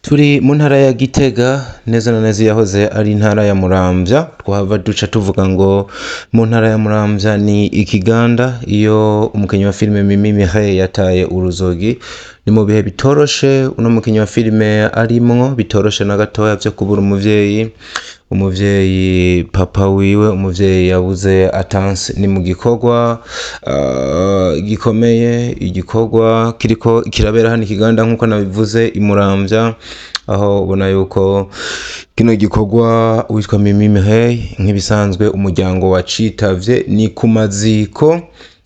Turi mu ntara ya Gitega neza na neza yahoze ari intara ya Muramvya, twahava duca tuvuga ngo mu ntara ya Muramvya ni Ikiganda. Iyo umukinyi wa filime Mimi Mireille yataye uruzogi, ni mu bihe bitoroshe uno mukinyi wa filime arimwo, bitoroshe na gatoya vyo kubura umuvyeyi papa wiwe, umuvyeyi yabuze atanse. Ni mu gikorwa gikomeye, igikorwa kiriko kirabera hano Ikiganda nkuko nabivuze i Muramvya, aho ubona yuko kino gikorwa witwa Mimi Mireille nk'ibisanzwe umuryango wacitavye ni ku maziko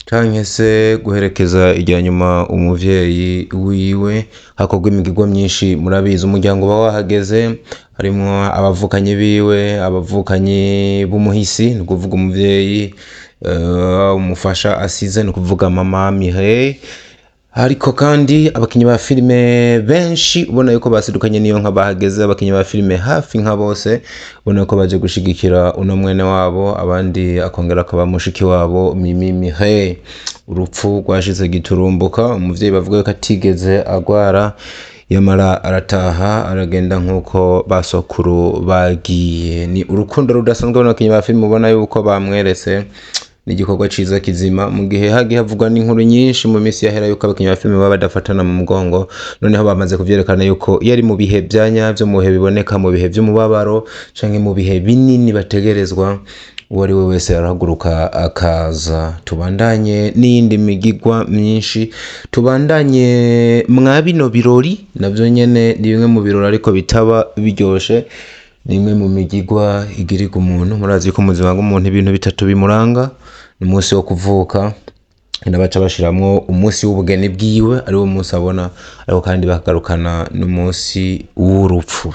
canke se guherekeza irya nyuma umuvyeyi wiwe, hakorwa imigirwa myinshi. Murabizi umuryango uba wahageze, harimwo abavukanyi biwe, abavukanyi b'umuhisi, ni kuvuga umuvyeyi umufasha asize, ni kuvuga mama Mireille. Hariko kandi abakinyi ba filime benshi ubona yuko basidukanye niyo nka bahageze, abakinyi ba filime hafi nka bose ubona yuko baje gushigikira uno mwene wabo, abandi akongera akaba mushiki wabo Mimi Mireille. Urupfu rwashize giturumbuka, umuvyeyi bavuga yuko atigeze agwara, yamara arataha aragenda nkuko basokuru bagiye. Ni urukundo rudasanzwe n'abakinyi ba filime ubona yuko bamweretse, ni igikorwa ciza kizima, mu gihe hagiye havugwa n'inkuru nyinshi mu minsi yahera yuko abakinyi ba filime baba badafatana mu mugongo. Noneho bamaze kuvyerekana yuko iyo ari mu bihe vya nyavyo, mu bihe biboneka, mu bihe vy'umubabaro canke mu bihe binini bategerezwa, uwo ari we wese arahaguruka akaza. Tubandanye n'iyindi migirwa myinshi, tubandanye mwa bino birori navyo nyene ni bimwe mu birori ariko bitaba biryoshe, ni imwe mu migirwa igirirwa umuntu. Murazi ko mu buzima bw'umuntu ibintu bitatu bimuranga: umunsi wo kuvuka, baca bashiramwo umunsi w'ubugeni bwiwe ari wo munsi abona, ariko kandi bakagarukana n'umunsi w'urupfu.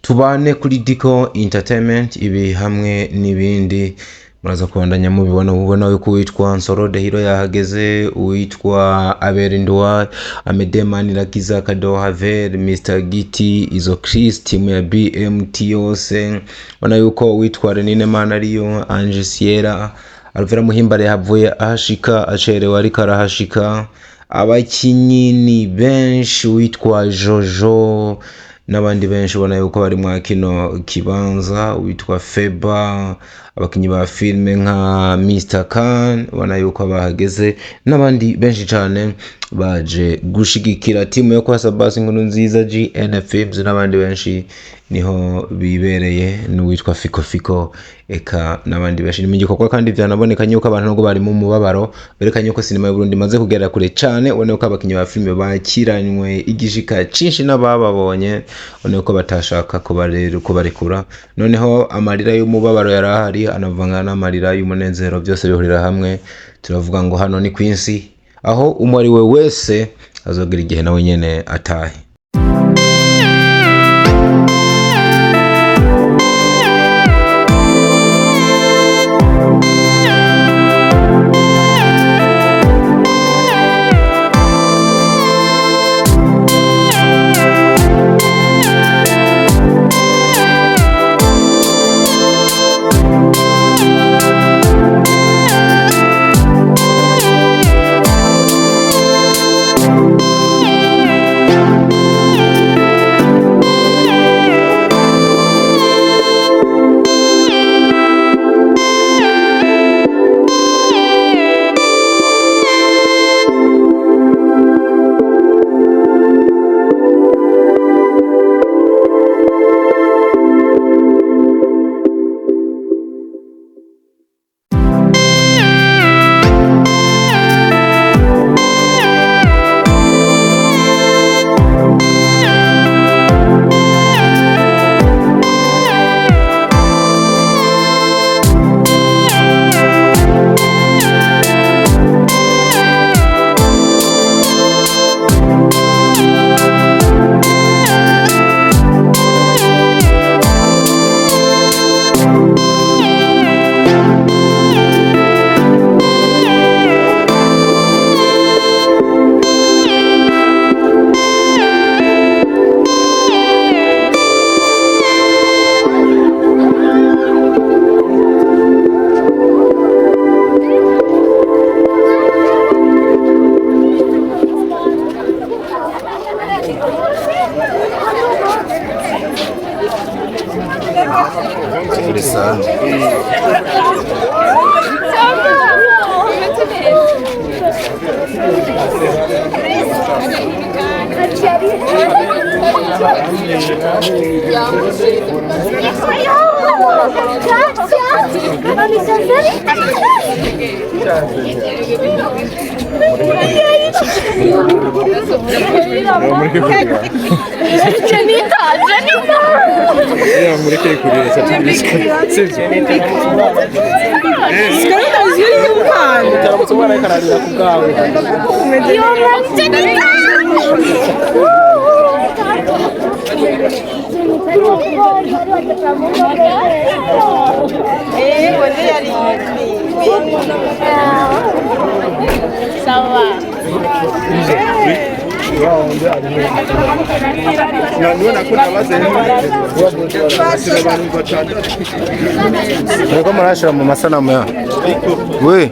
Tubane kuri Diko Entertainment, ibi hamwe n'ibindi muraza kubandanya mubibona yuko uwitwa Nsoro de Hiro yahageze, uwitwa Aberindoa, Amede Manirakiza, Kado Haver, Mr Giti, Izo Chris, timu ya BMT yose. Bona yuko uwitwa Renine Manariyo, Ange Sierra, Alvera Muhimbare yavuye ahashika acerewe ariko arahashika. Abakinyi ni benshi, uwitwa Jojo n'abandi benshi ubona yuko bari mwa kino kibanza, uwitwa Feba, abakinyi ba filime nka Mr Khan ubona yuko bahageze, n'abandi benshi cane baje gushigikira timu yo kwa Sabasi Nkuru Nziza GN Films, n'abandi benshi niho bibereye, n'uwitwa Fiko eka n'abandi benshi. Ni mu gikorwa kandi vyanabonekanye yuko abantu nubwo bari mu mubabaro, berekanye yuko sinema y'u Burundi imaze kugera kure cane. Ubona yuko abakinyi ba filime bakiranywe igishika cinshi n'abababonye, ubona yuko batashaka kubarekura. Noneho amarira y'umubabaro yarahari, anavanga n'amarira y'umunezero, byose bihurira hamwe. Turavuga ngo hano ni kwinsi, aho umwe ari we wese azogira igihe nawe nyene atahe. vizuri sana. Niko marashira mu masanamu ya we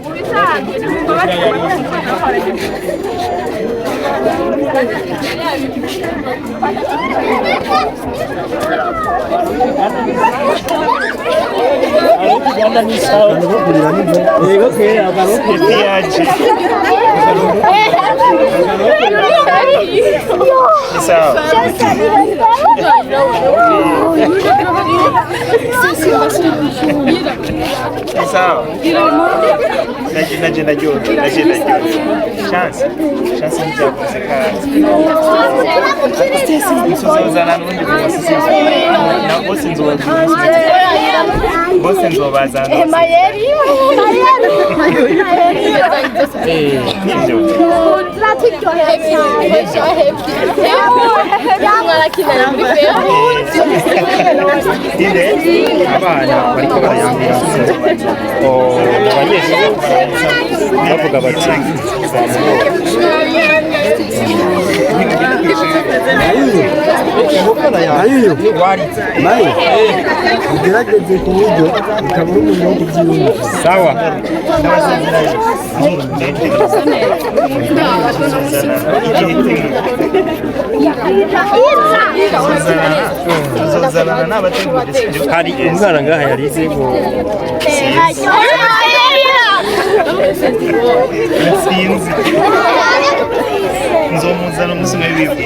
sawa hari umwana ngaha yarize ngo sinzi nzomuzana umusumwe w'ibibi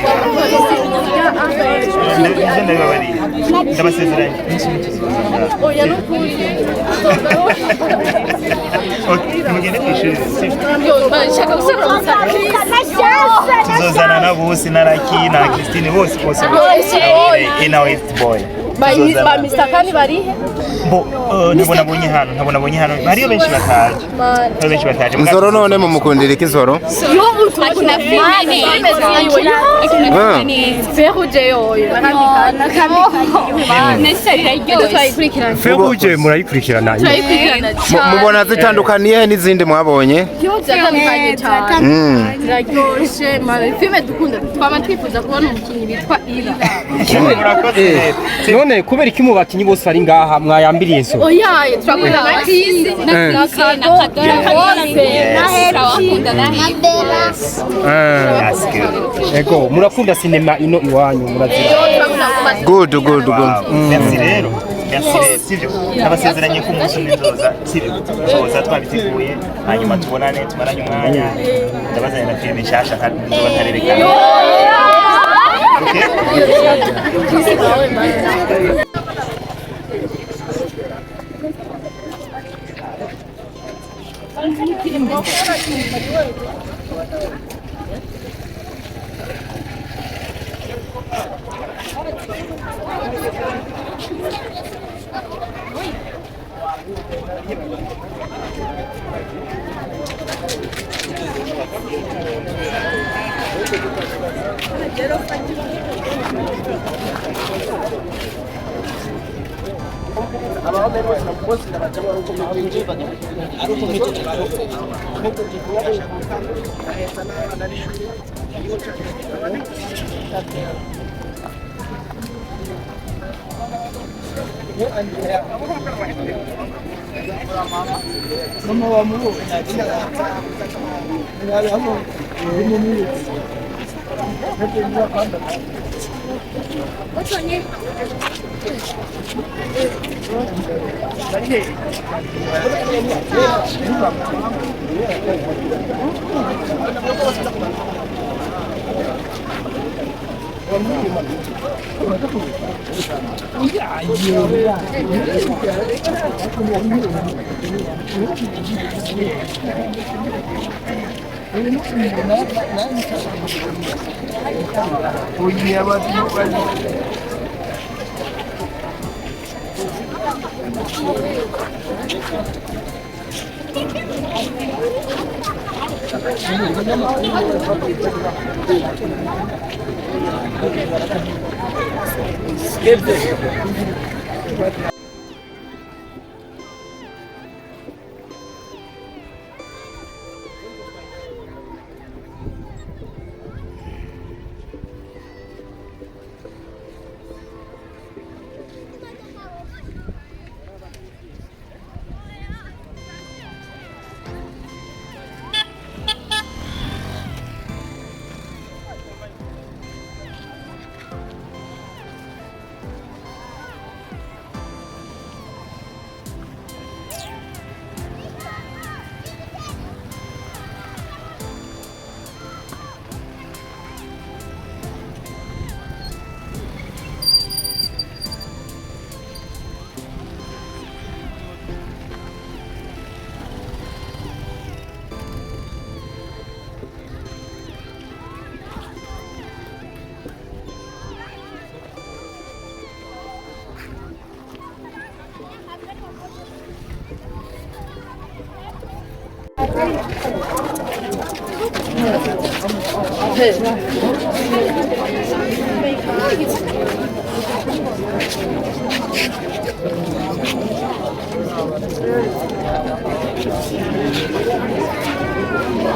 ndabasezeranye oya n'ukuri mugende kwishuri tuzozana na bose na Raki na Christine bose ina West Boy ba Mr. Kani bari nabonye hano bariyo benshi bataje Nzoro none mu mukundira ikizoro yo utukuna filme Feruje murayikurikirana mubona zitandukaniye n'izindi mwabonye ziraryoshe filme dukunda twaba twifuza kubona umukinnyi bitwa Ira none kubera iki mu bakinyi bose ari ngaha mwayambiriye inso oya turakunda Matisi na Kadora ego murakunda sinema ino iwanyu murazira good merci rero sivyo abasezeranye ku munsi n'inzoza sivyo zoza twabiteguye hanyuma tubonane tumaranye umwanya ndabazanye na filime nshasha kandi nzobatarereka Mama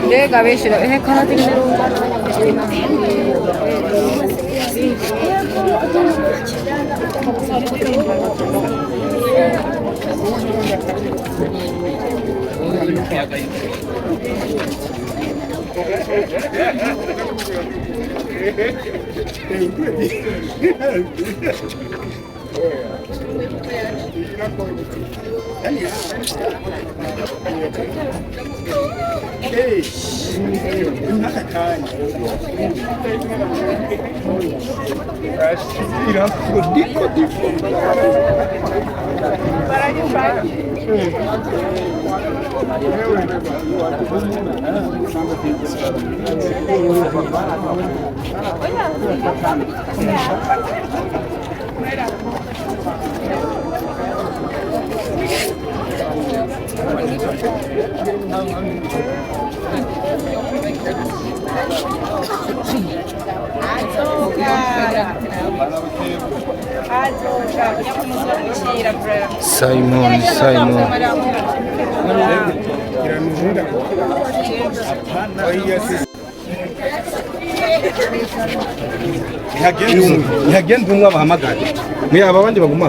내가 왜 싫어? 해 가지고 Simon, Simon. ntihagenda umwe abahamagara mwaba abandi baguma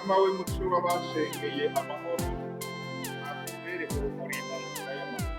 mawe muco w'abashengeye amahoro atubere urumuri mu nzira y'amahoro.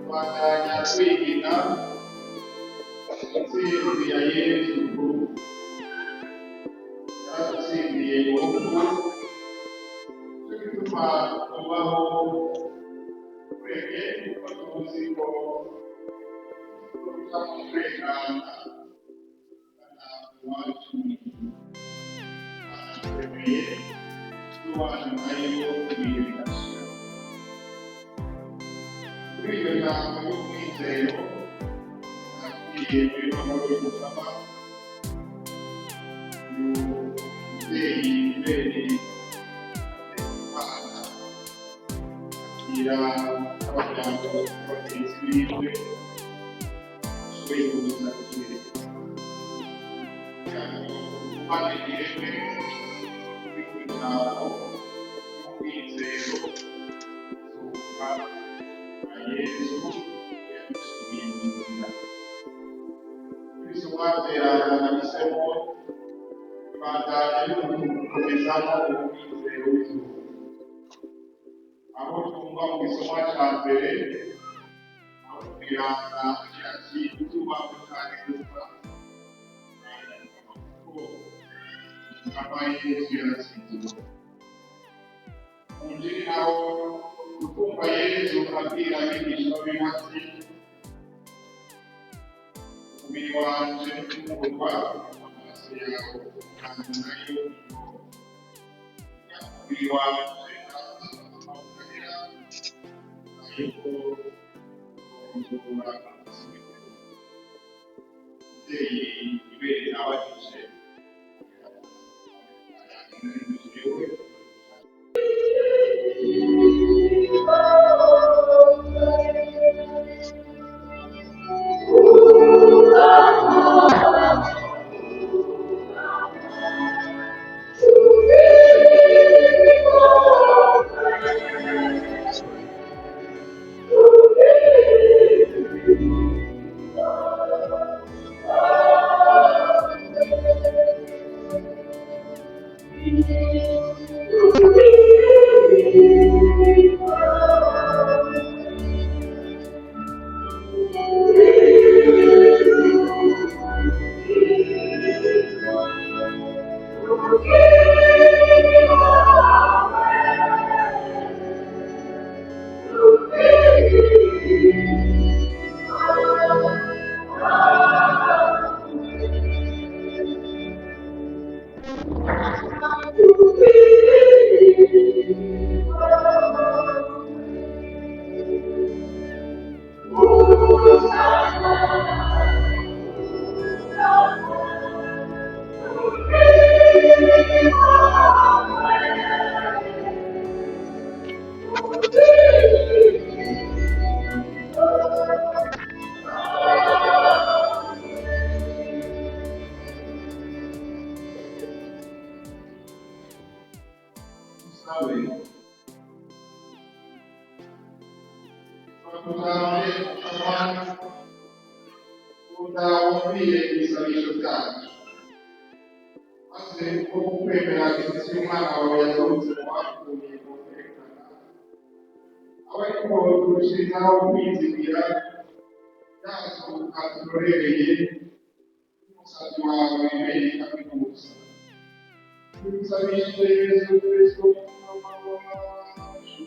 Bandanya kwiga intsinzi ya Yesu yaratsindiye urupfu, cyo gituma tubaho twebwe kuko tuzi ko tutamukurengana iwacu twebwe tubana nayo ibihe bidashira. Kuri iyo jambo y'umwizero nakwiye muri bamwe yo gusaba umubyeyi ubereye Imana akira abajyango bagenzi biwe bashoboye kuza kutubereka kugira ngo ubane ireme kuri ku jambo y'umwizero zuka Yesu yadushimiye inzira. Kristo mwaterana nahisemo ibandanya gukomezamo umwizero w'izuba. Aho twumva mu gisomwa cya mbere, aho twiranga agira ati tuba kandi dupfa kuko Mukama Yesu yaratsinze. Mu Njiri naho ukumva Yesu abwira abigishwa be ati umubiri wanje n'umurwa amaraso yawe kandi nayo umubiri wanje n'amahugurira ariko kuzura umubyeyi ibere abajije tutaramye amani utawumviye ibisabisho byacu maze uko kwemera Kristo umwana wawe yagarutse mu bapfuye kwerekana abariko turushizaho kwizigira yazo aturorereye umusazi wawe wemeye kaminuza tubisabishije Yesu Kristo umwami wacu.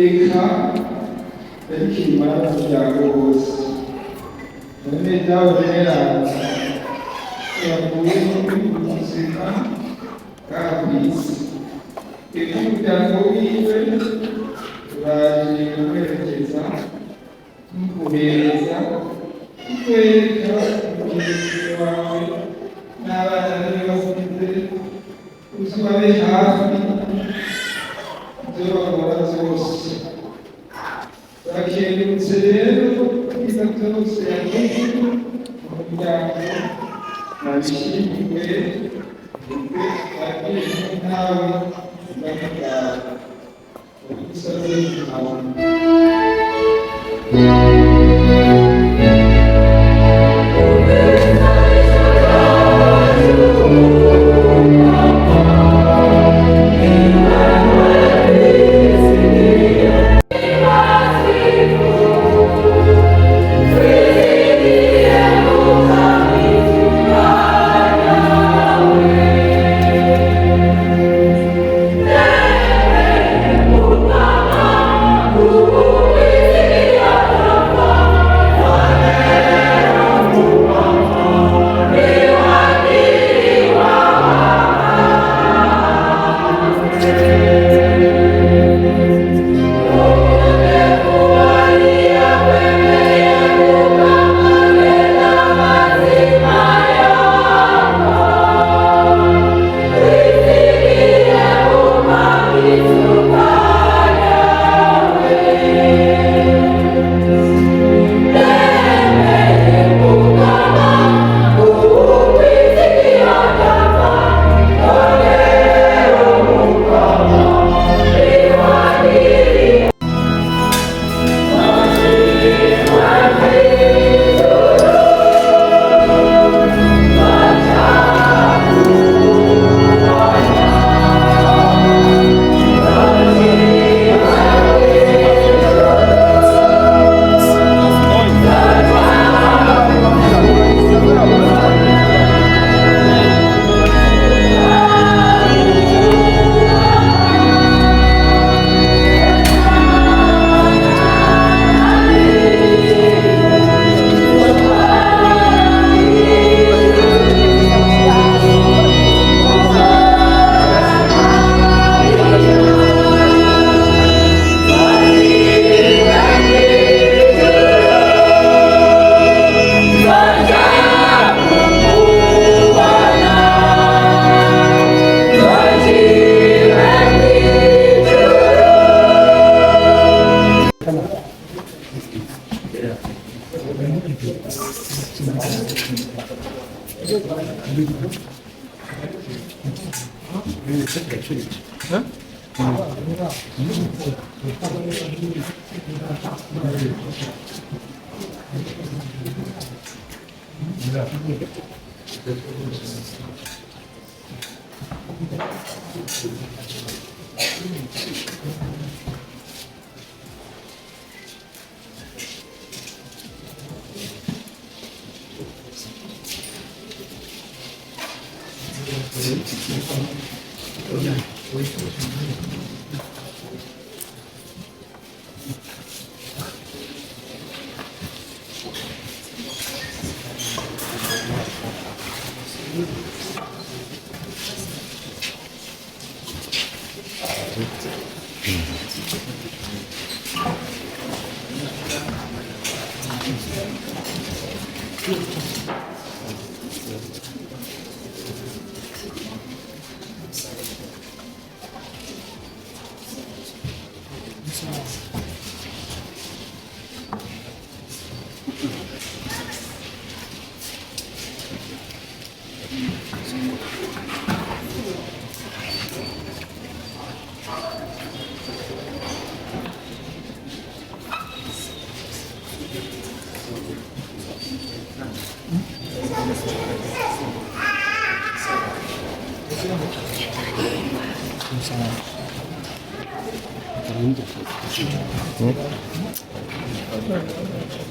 Eka yarikimara umuryango wose none dawe mweranda yavuye muri ubuzima bw'isi eka umuryango wiwe uraje kumwerekeza kumuhereza kukwereka umugenzi wawe n'abana be bafite uzubabe hafi ibyo bakora byose bakengurutse rero ibyiza byose yakoze umuryango nabishimiwe bagiye ntawe bakagara bagusaze ntawe Oh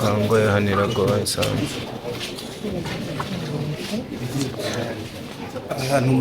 Kango yahaniragoye sana ahantu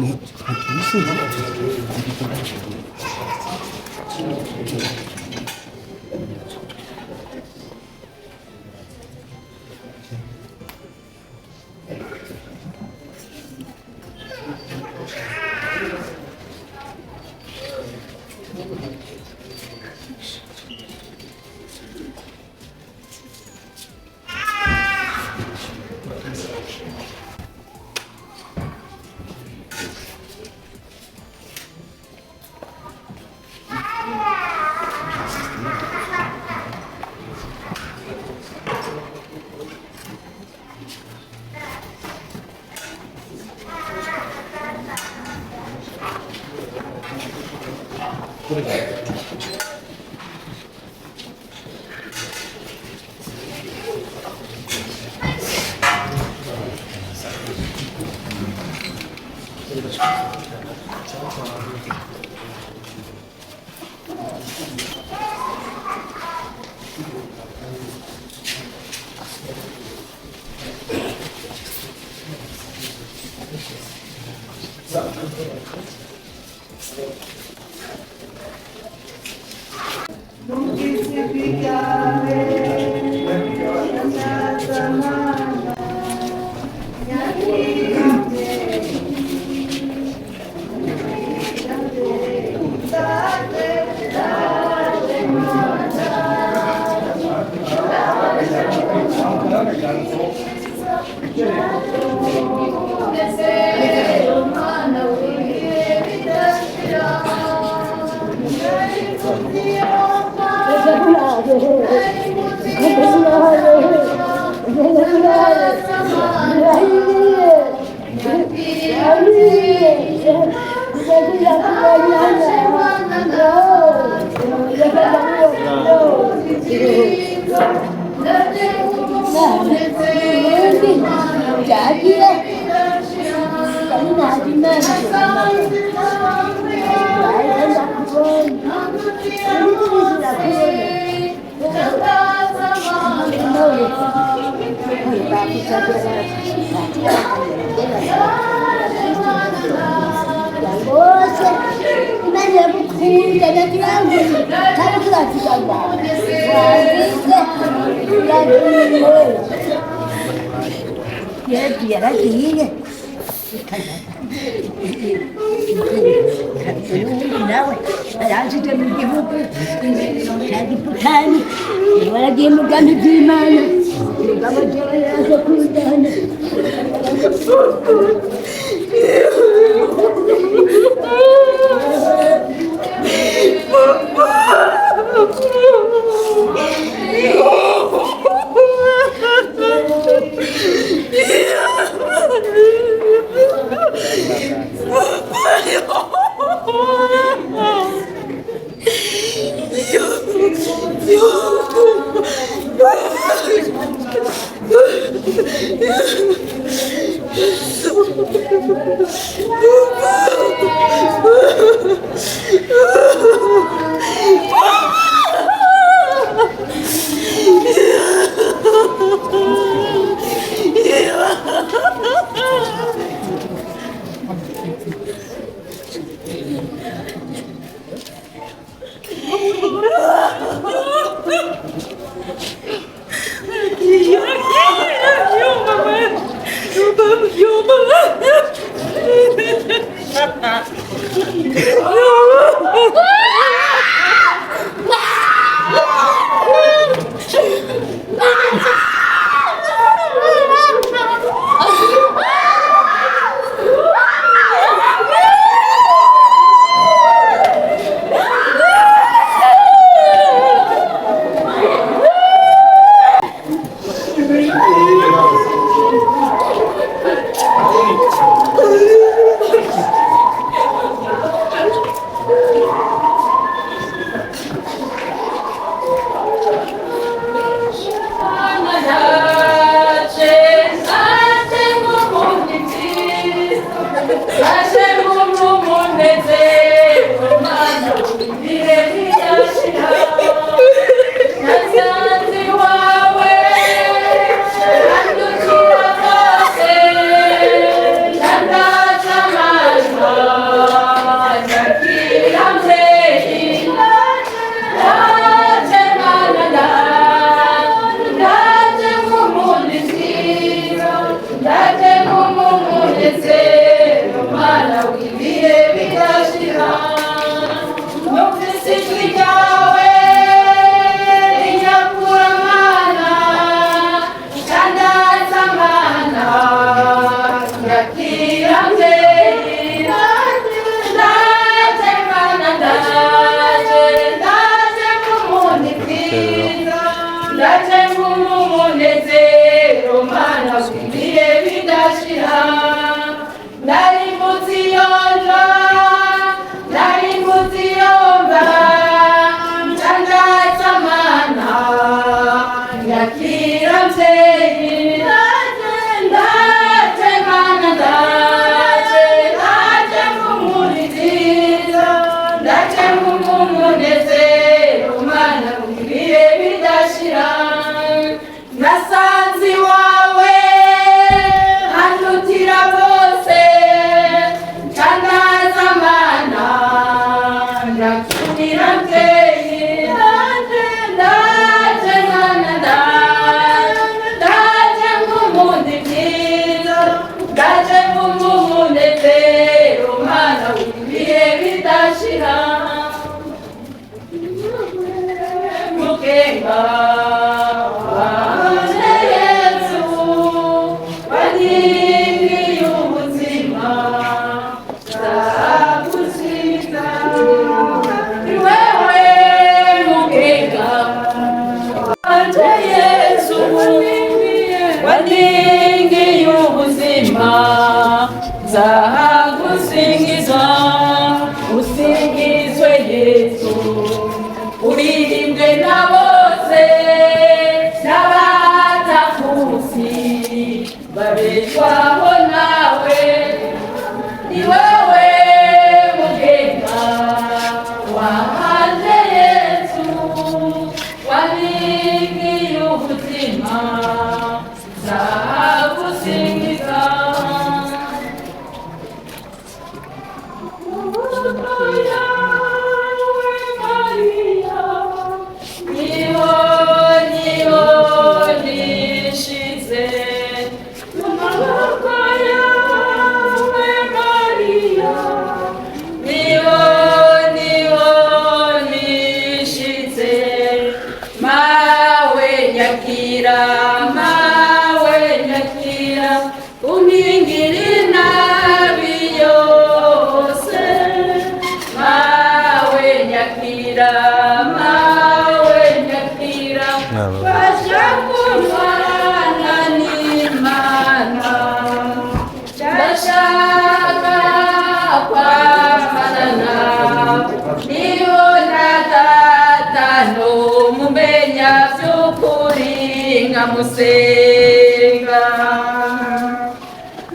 Musenga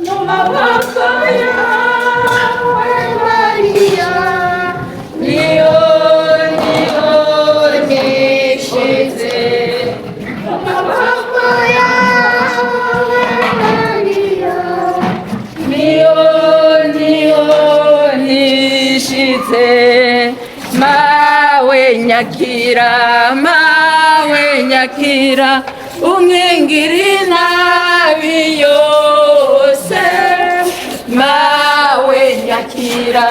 no maboko yawe Maria niyo nishyize no maboko yawe Maria niyo ndashize mawe nyakira umwingira inabi yose mawe nyakira.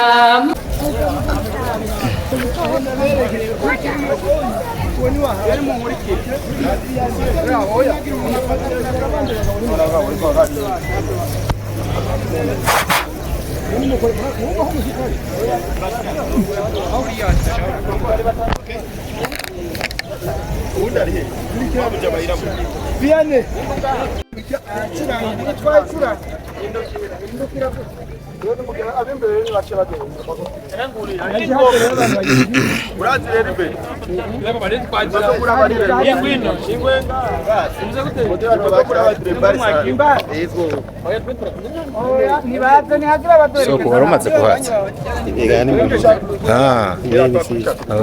Soko warumaze kuhaza.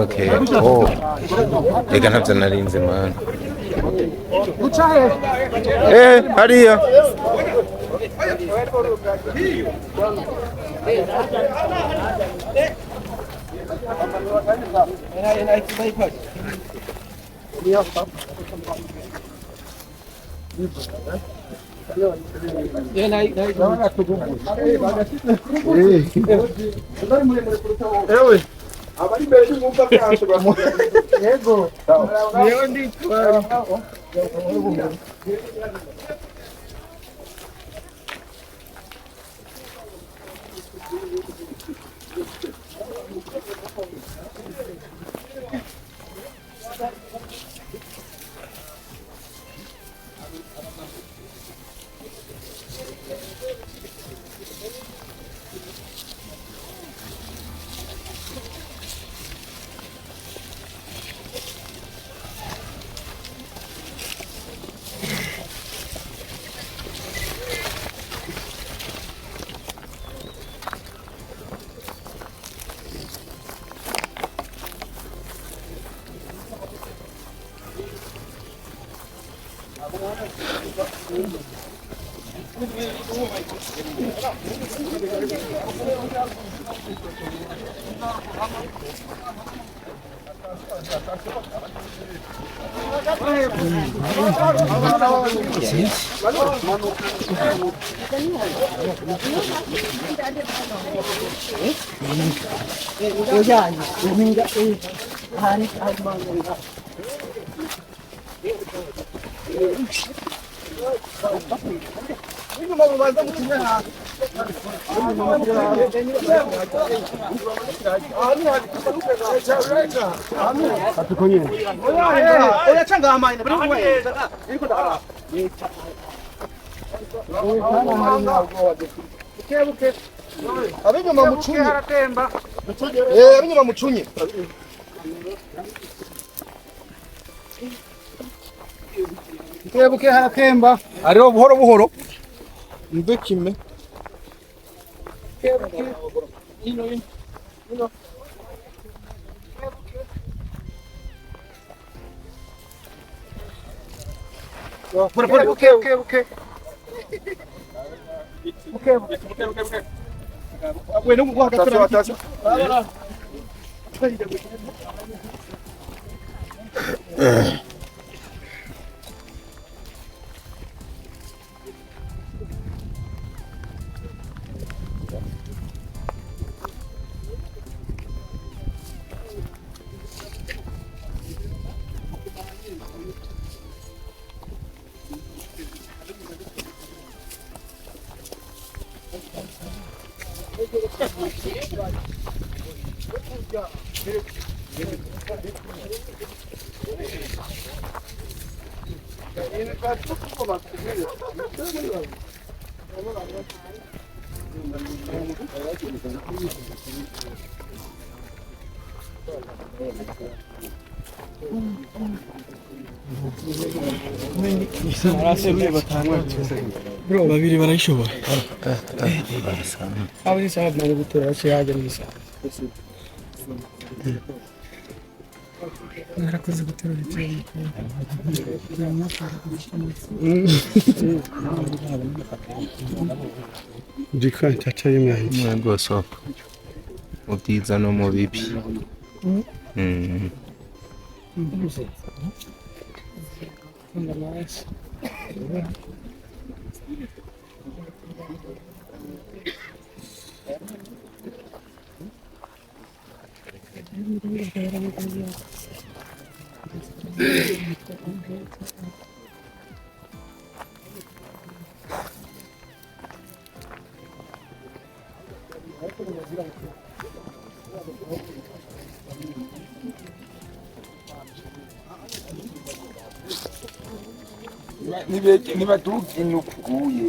Okay. Oh. Ega ntavyo narinze man. Hariya. Abinyuma mucunye. Buke harakemba. Ariho buhoro buhoro. Mve kime. Ino. Buke. Bueno, attention. Bro, babiri barayishoboye. Abari sababu bari gutora cyaje nisa. Narakoze gutora cyaje. Ndika chacha yimwe. Mwe soko. mu byiza no mu bibi. niba tugiye ukuye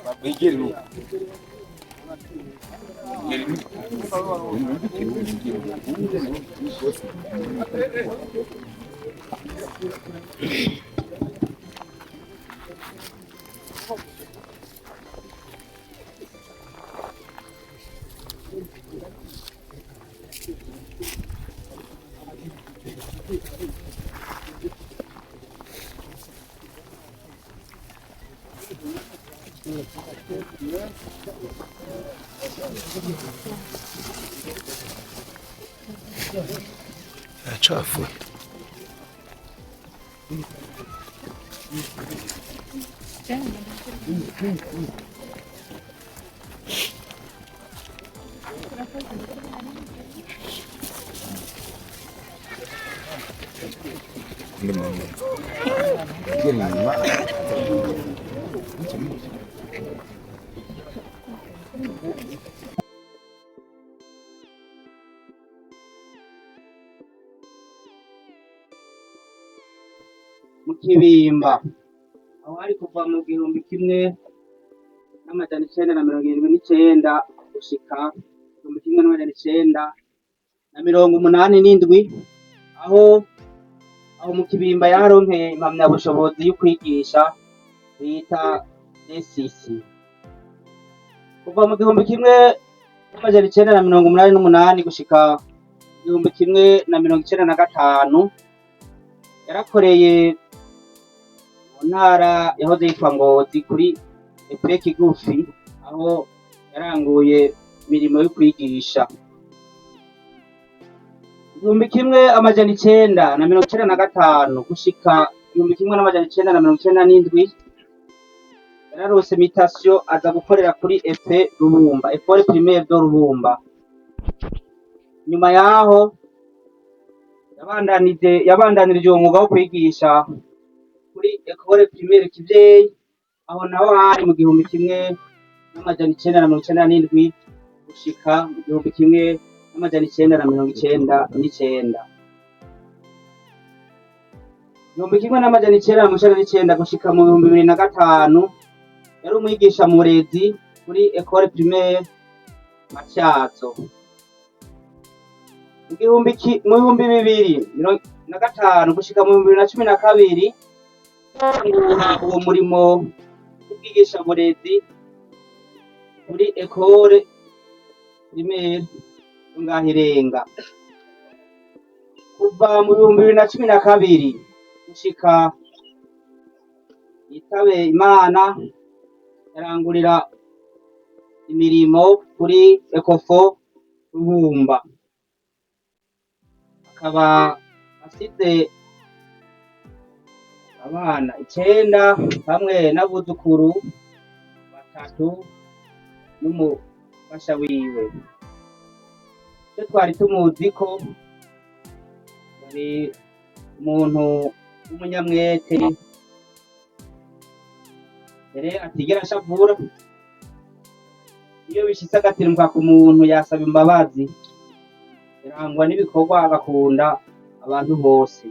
babegere Achafuye. mu Kibimba aho hari kuva mu 1979 gushika 1987 aho mu Kibimba yaronkeye impamyabushobozi yo kwigisha bita DCC kuva mu 1988 gushika 1995 yarakoreye mu ntara yahoze yitwa Ngozi kuri Epec Gufi aho yaranguye imirimo yo kwigisha 1995 gushika 1997 yararose mutation aza gukorera kuri EP Rubumba Ecole Primaire de Rubumba. Nyuma yaho yabandanirije uwo mwuga wo kwigisha kuri Ecole Primaire Kivyeyi aho naho hari mu 1997 gushika mu 1999 gushika mu 2005 yari umwigisha murezi kuri Ecole Primaire Matyazo. Mu 2005 gushika mu 2012 uwo murimo w'ubwigisha murezi muri Ecole Primaire Ngahirenga. Kuva mu 2012 gushika yitabe Imana yarangurira imirimo kuri Ecofo Rubumba. Akaba asize abana 9 hamwe n'abuzukuru 3 n'umufasha wiwe. Cyo twari tumuzi ko ari umuntu w'umunyamwete atigera ashavura, iyo bishitse agatirumva ku muntu yasaba imbabazi, yarangwa n'ibikorwa agakunda abantu bose.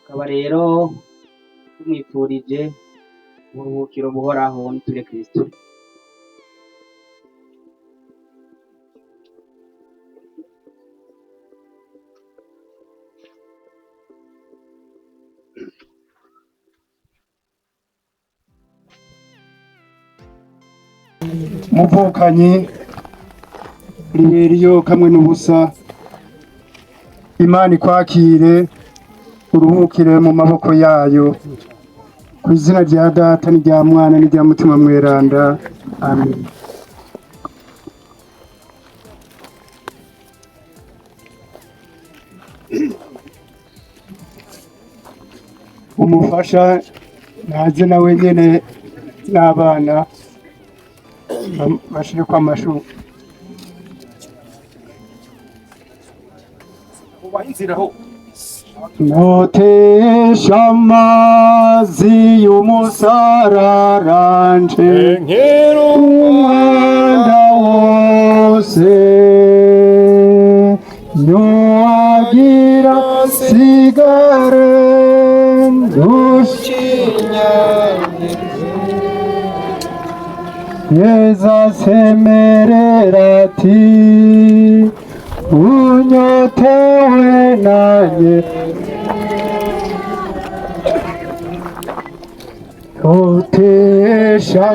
Akaba rero tumwifurije uburuhukiro buhoraho niture Kristo. muvukanyi Riberiyo kamwe n'ubusa, Imana ikwakire uruhukire mu maboko yayo, ku izina rya Data n'irya Mwana n'irya Mutima Mweranda, amen. umufasha naze nawe nyene n'abana bashire kwa mashuri. Notesha amazi y'umusararanje umwanda wose nyoagira sigare Yeza semerera ati unyotewe nanjye otesha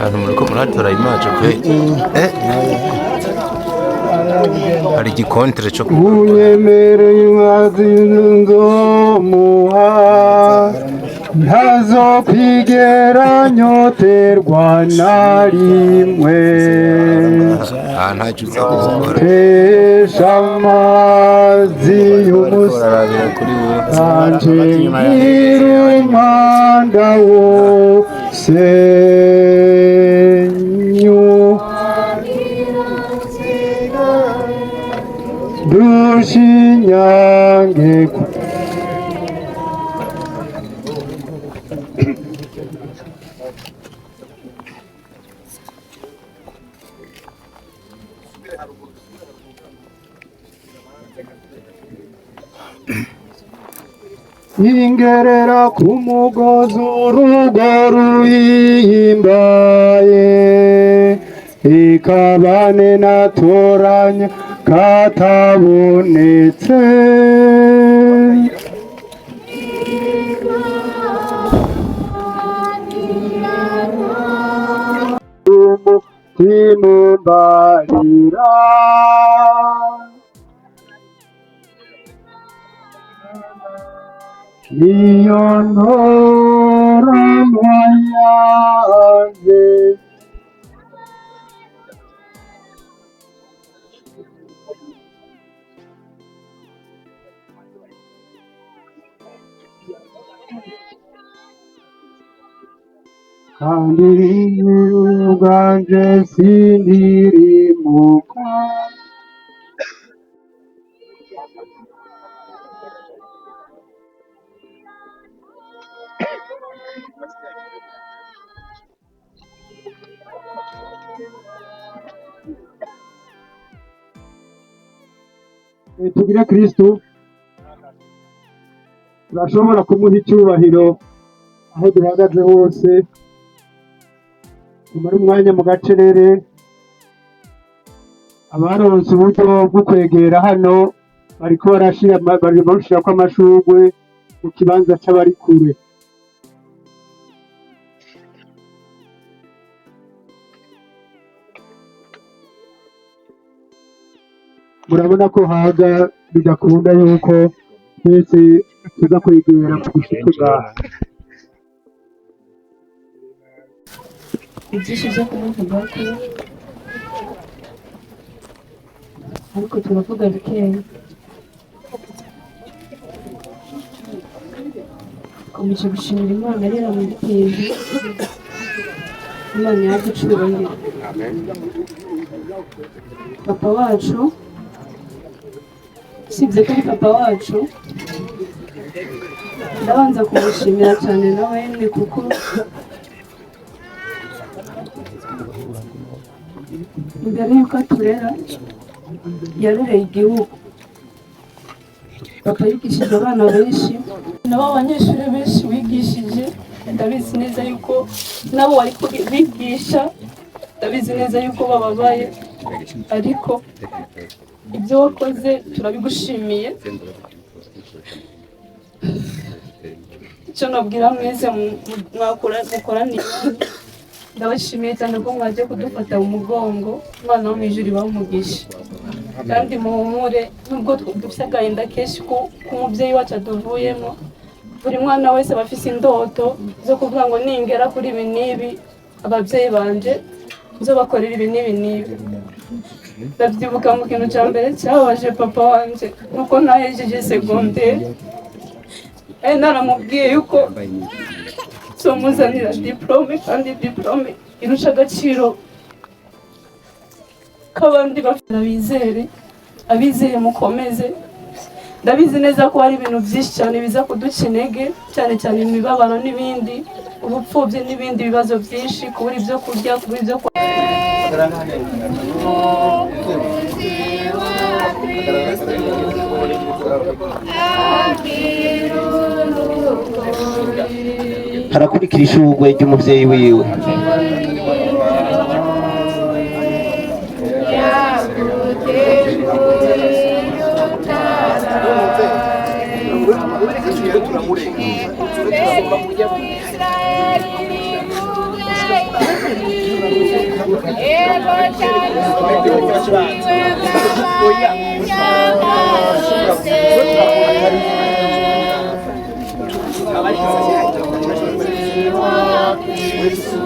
Ahantu muriko muratora imaje kwe hari igikontere cyo unyemereye inkazi nzomuha ntazokwigera nyoterwa na rimwe ntacyo uza kuzakora tesha amazi y'umusararanje nk'irumanda wose dushinyange ingerera ku mugozi urugo ruhimbaye ikabane natoranya katabonetse umutima umbarira niyo ntoranywa yanjye kandi ubwanje sindirimuka tugire Kristo turashobora kumuha icyubahiro aho duhagaze hose tumara umwanya mu gacerere abaronse uburyo bwo kwegera hano bariko barashirako amashurwe mu kibanza c'abari kure. Murabona ko haga bidakunda yuko twese tuza kwegera ku gishitsi ngaha. ibyinshi byo kuvuga ko ariko turavuga bikeya komeje gushimira Imana rero mu gitezi Imana yaducuranye papa wacu sibye kuri papa wacu ndabanza kumushimira cyane nawe ni kuko mbere yuko aturera yarereye igihugu papa yigishije abana benshi nabo abanyeshuri benshi wigishije ndabizi neza yuko nabo wari kubigisha ndabizi neza yuko bababaye ariko ibyo wakoze turabigushimiye icyo nabwira mwese mukoraniye ndabashimiye cyane ko mwaje kudufata mu mugongo Imana wo mu ijuru ibahe umugisha kandi muhumure nubwo dufite agahinda kenshi ku mubyeyi wacu aduvuyemo. Buri mwana wese aba afise indoto zo kuvuga ngo ningera kuri ibi n'ibi ababyeyi banje nzobakorera ibi n'ibi n'ibi. Ndavyibuka mu kintu ca mbere cyababaje papa wanje nuko nahejeje segonderi, naramubwiye yuko nzomuzanira diplome, kandi diplome irusha agaciro k'abandi bafite. Abizeye mukomeze, ndabizi neza ko hari ibintu byinshi cyane biza kuduca intege, cyane cyane imibabaro n'ibindi, ubupfubyi n'ibindi bibazo byinshi, kubura ibyo kurya, kubura ibyo harakurikira ishurwe ry'umuvyeyi wiwe.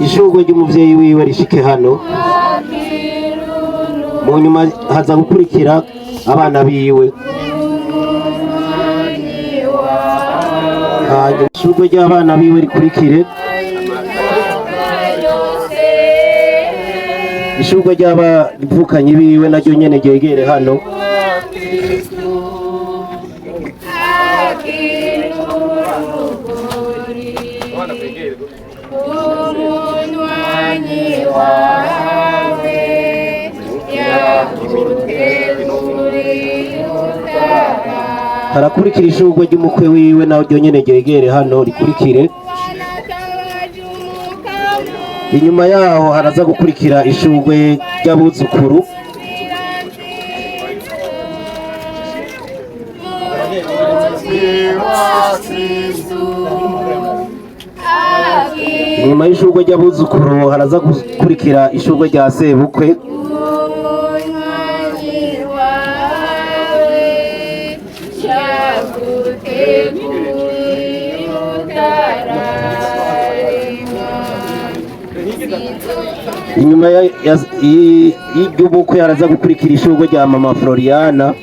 Ishurwe ry'umuvyeyi wiwe rishike hano, mu nyuma haza gukurikira abana biwe. Ishurwe ry'abana biwe rikurikire, ishurwe ry'abavukanyi biwe naryo nyene ryegere hano. Harakurikira ishurwe ry'umukwe wiwe naryo nyene ryegere hano rikurikire. Inyuma yaho haraza gukurikira ishurwe ry'abuzukuru. Inyuma y'ishurwe ry'abuzukuru haraza gukurikira ishurwe rya sebukwe. Inyuma y'ubukwe haraza gukurikira ishurwe rya mama Floriana.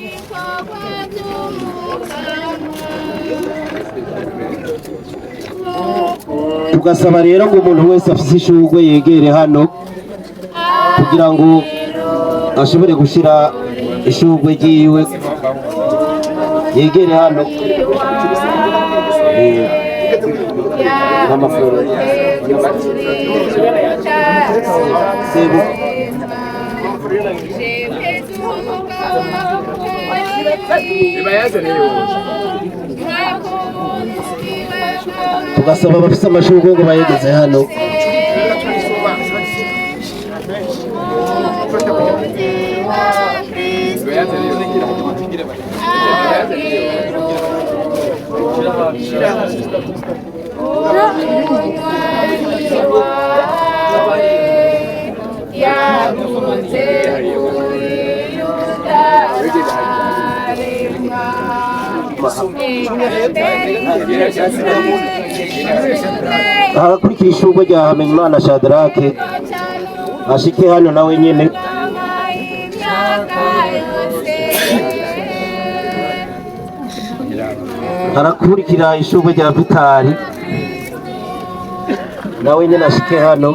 Tugasaba rero ngo umuntu wese afise ishurwe yegere hano kugira ngo ashobore gushira ishurwe ryiwe. Yegere hano mama Floriana. Tugasaba abafise amashurwe ngo bayegeze hano. Harakurikira ishurwe rya Hamenyimana Shadrake, ashike hano nawe nyene. Harakurikira ishurwe rya Vitali, nawe nyene ashike hano,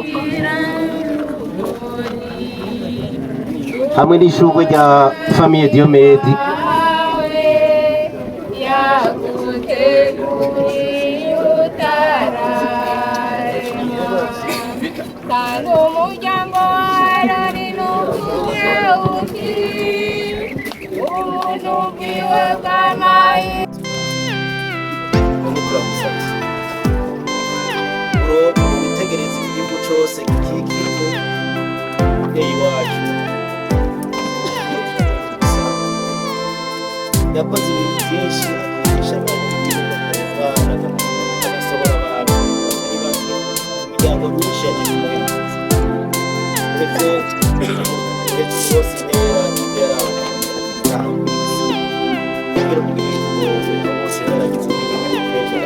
hamwe n'ishurwe rya Famille Diomede. Witegereza igihugu cyose gikikije umubyeyi wacu, yakoze ibintu byinshi, akigisha abana, agasohora abantu batari bake, imiryango myinshi yagiye umuherezo uretse bose intera igera ishengero kugira ngo bose baragize ubwenge.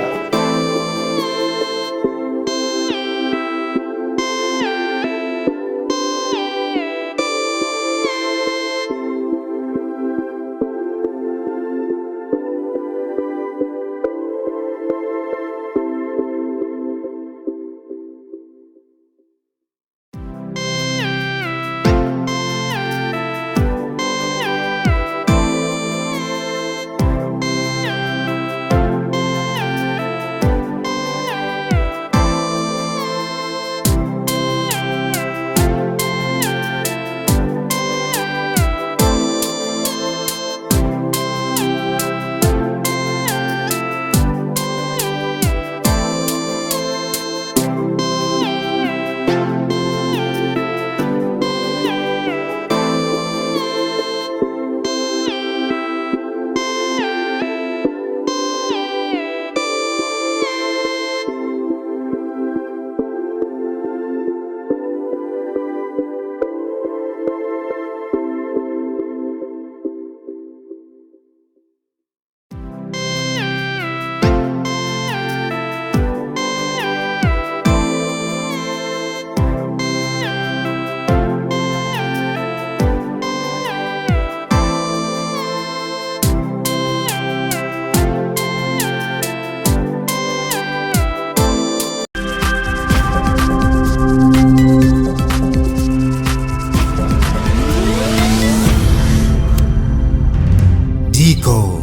Deco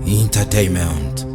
Entertainment.